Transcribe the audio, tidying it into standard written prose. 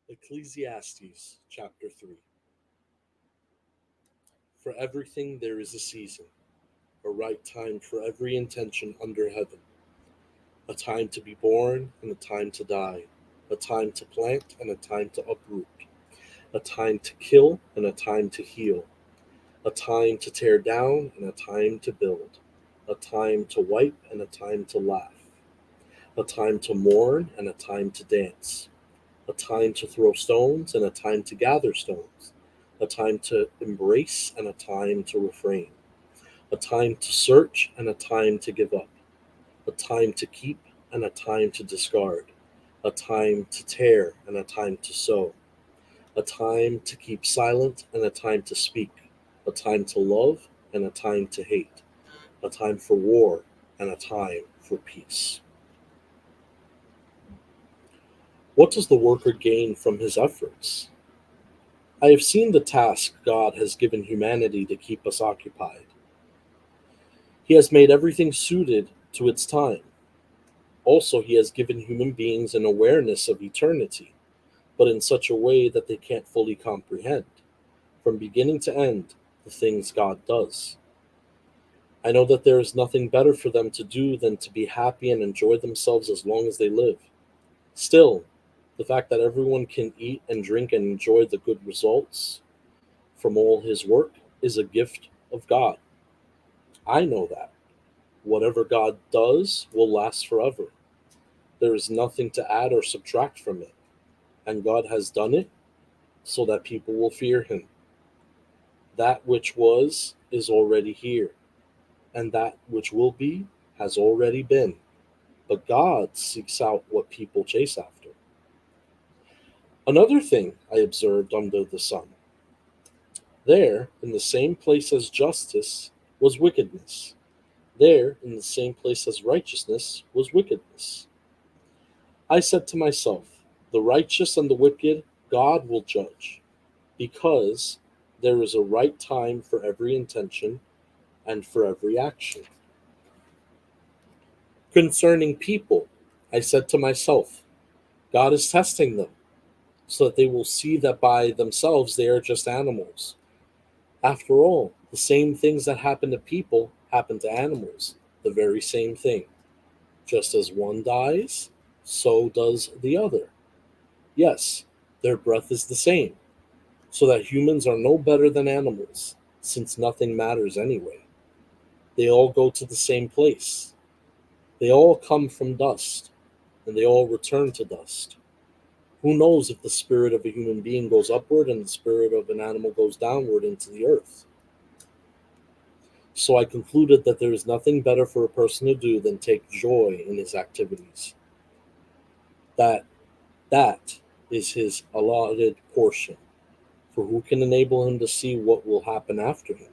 Ecclesiastes chapter 3. For everything there is a season, a right time for every intention under heaven, a time to be born and a time to die, a time to plant and a time to uproot, a time to kill and a time to heal, a time to tear down and a time to build, a time to wipe and a time to laugh, a time to mourn and a time to dance, a time to throw stones and a time to gather stones, a time to embrace and a time to refrain, a time to search and a time to give up, a time to keep and a time to discard, a time to tear and a time to sow, a time to keep silent and a time to speak, a time to love and a time to hate, a time for war and a time for peace. What does the worker gain from his efforts? I have seen the task God has given humanity to keep us occupied. He has made everything suited to its time. Also, He has given human beings an awareness of eternity, but in such a way that they can't fully comprehend, from beginning to end, the things God does. I know that there is nothing better for them to do than to be happy and enjoy themselves as long as they live. Still, the fact that everyone can eat and drink and enjoy the good results from all his work is a gift of God. I know that. Whatever God does will last forever. There is nothing to add or subtract from it, and God has done it so that people will fear him. That which was is already here, and that which will be has already been. But God seeks out what people chase after. Another thing I observed under the sun. There, in the same place as justice, was wickedness. There, in the same place as righteousness, was wickedness. I said to myself, the righteous and the wicked God will judge, because there is a right time for every intention and for every action. Concerning people, I said to myself, God is testing them, so that they will see that by themselves they are just animals. After all, the same things that happen to people happen to animals, the very same thing. Just as one dies, so does the other. Yes, their breath is the same, so that humans are no better than animals, since nothing matters anyway. They all go to the same place. They all come from dust, and they all return to dust. Who knows if the spirit of a human being goes upward and the spirit of an animal goes downward into the earth? So I concluded that there is nothing better for a person to do than take joy in his activities. That that is his allotted portion. For who can enable him to see what will happen after him?